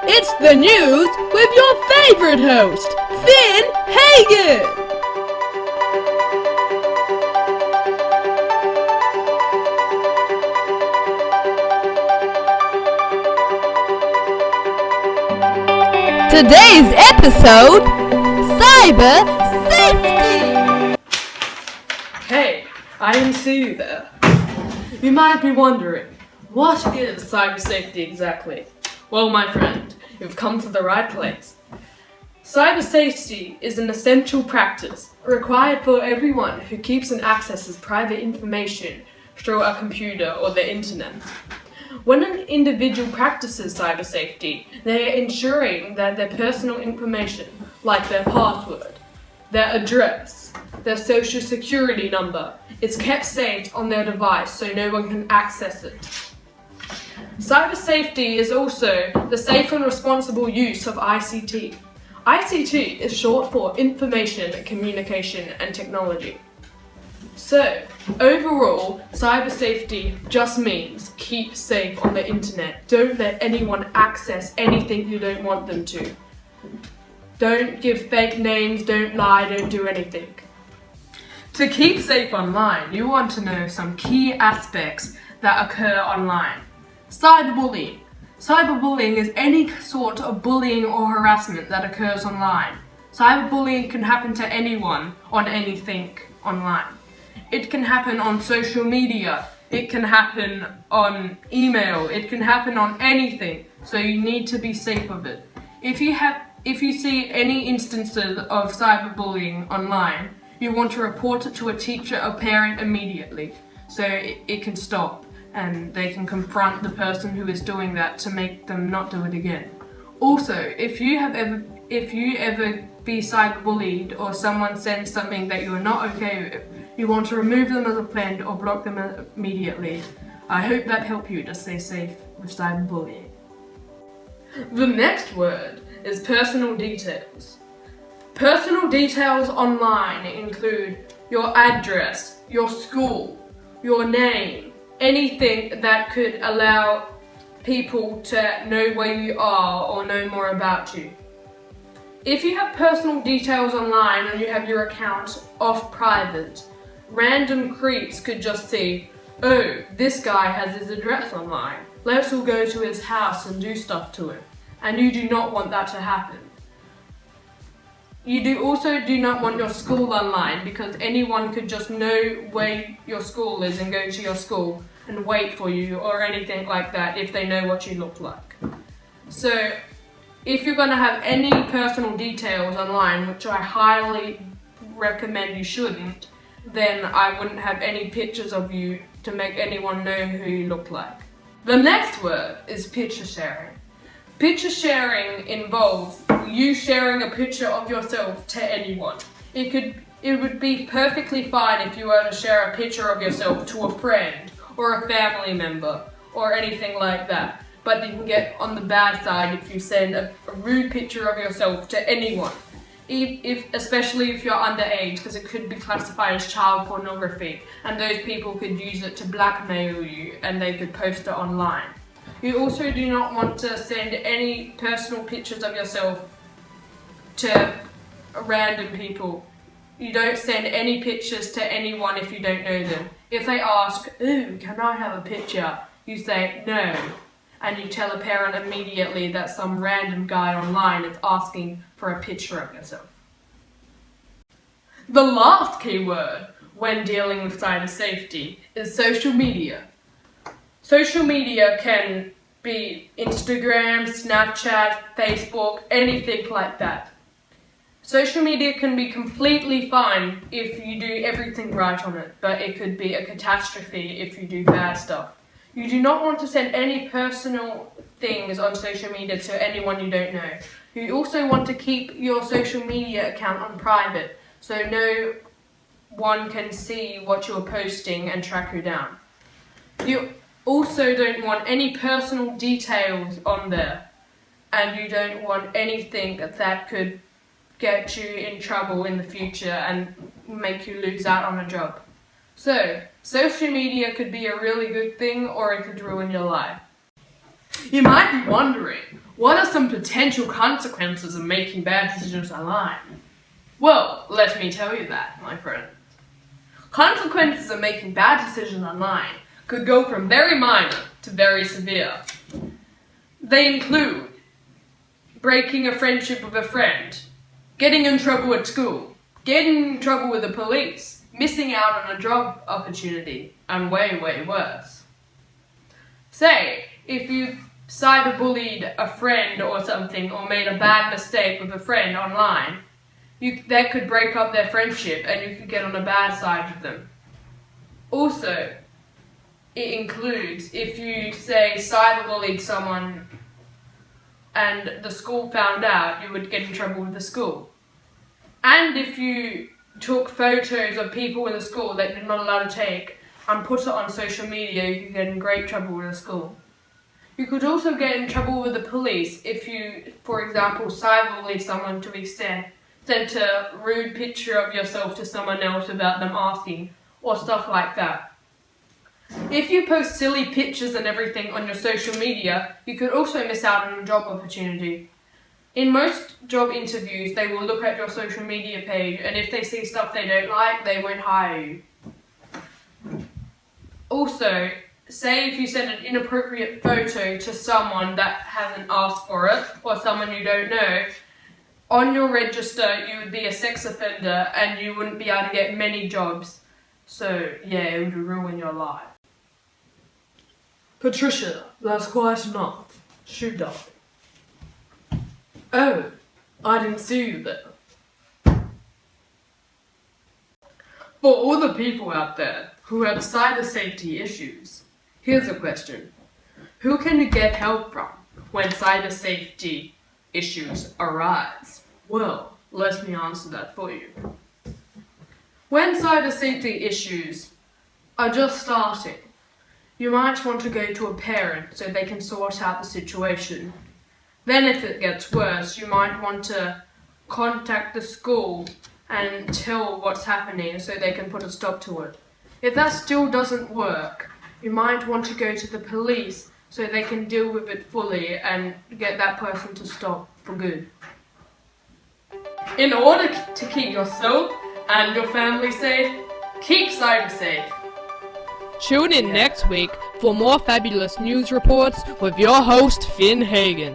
It's the news with your favorite host, Finn Hagen! Today's episode, Cyber Safety! Hey, I am Sue there. You might be wondering, what is cyber safety exactly? Well, my friend, you've come to the right place. Cyber safety is an essential practice required for everyone who keeps and accesses private information through a computer or the internet. When an individual practices cyber safety, they are ensuring that their personal information, like their password, their address, their social security number, is kept saved on their device so no one can access it. Cyber safety is also the safe and responsible use of ICT. ICT is short for Information, Communication and Technology. So, overall, cyber safety just means keep safe on the internet. Don't let anyone access anything you don't want them to. Don't give fake names, don't lie, don't do anything. To keep safe online, you want to know some key aspects that occur online. Cyberbullying. Cyberbullying is any sort of bullying or harassment that occurs online. Cyberbullying can happen to anyone on anything online. It can happen on social media, it can happen on email, it can happen on anything, so you need to be safe of it. If you see any instances of cyberbullying online, you want to report it to a teacher or parent immediately, so it can stop and they can confront the person who is doing that to make them not do it again. Also, if you ever be cyberbullied or someone sends something that you are not okay with, you want to remove them as a friend or block them immediately. I hope that helped you to stay safe with cyberbullying. The next word is personal details. Personal details online include your address, your school, your name, anything that could allow people to know where you are or know more about you. If you have personal details online and you have your account off private, random creeps could just see, oh, this guy has his address online. Let's all go to his house and do stuff to him. And you do not want that to happen. You also do not want your school online because anyone could just know where your school is and go to your school and wait for you or anything like that if they know what you look like. So if you're going to have any personal details online, which I highly recommend you shouldn't, then I wouldn't have any pictures of you to make anyone know who you look like. The next word is picture sharing. Picture sharing involves you sharing a picture of yourself to anyone. It would be perfectly fine if you were to share a picture of yourself to a friend or a family member or anything like that. But you can get on the bad side if you send a rude picture of yourself to anyone. Especially if you're underage, because it could be classified as child pornography and those people could use it to blackmail you and they could post it online. You also do not want to send any personal pictures of yourself to random people. You don't send any pictures to anyone if you don't know them. If they ask, ooh, can I have a picture? You say no. And you tell a parent immediately that some random guy online is asking for a picture of yourself. The last keyword when dealing with cyber safety is social media. Social media can be Instagram, Snapchat, Facebook, anything like that. Social media can be completely fine if you do everything right on it, but it could be a catastrophe if you do bad stuff. You do not want to send any personal things on social media to anyone you don't know. You also want to keep your social media account on private, so no one can see what you're posting and track you down. You also don't want any personal details on there, and you don't want anything that could get you in trouble in the future and make you lose out on a job. So, social media could be a really good thing or it could ruin your life. You might be wondering, what are some potential consequences of making bad decisions online? Well, let me tell you that, my friend. Consequences of making bad decisions online could go from very minor to very severe. They include breaking a friendship with a friend, getting in trouble at school, getting in trouble with the police, missing out on a job opportunity, and way, way worse. Say, if you cyberbullied a friend or something, or made a bad mistake with a friend online, that could break up their friendship and you could get on a bad side with them. Also, it includes if you, say, cyberbullied someone and the school found out, you would get in trouble with the school. And if you took photos of people in the school that you're not allowed to take and put it on social media, you could get in great trouble with the school. You could also get in trouble with the police if you, for example, cyberbullied someone to the extent sent a rude picture of yourself to someone else without them asking, or stuff like that. If you post silly pictures and everything on your social media, you could also miss out on a job opportunity. In most job interviews, they will look at your social media page, and if they see stuff they don't like, they won't hire you. Also, say if you send an inappropriate photo to someone that hasn't asked for it, or someone you don't know, on your register you would be a sex offender and you wouldn't be able to get many jobs. So, yeah, it would ruin your life. Patricia, that's quite enough. Shoot, darling. Oh, I didn't see you there. For all the people out there who have cyber safety issues, here's a question. Who can you get help from when cyber safety issues arise? Well, let me answer that for you. When cyber safety issues are just starting, you might want to go to a parent so they can sort out the situation. Then if it gets worse, you might want to contact the school and tell what's happening so they can put a stop to it. If that still doesn't work, you might want to go to the police so they can deal with it fully and get that person to stop for good. In order to keep yourself and your family safe, keep cyber safe. Tune in next week for more fabulous news reports with your host, Finn Hagen.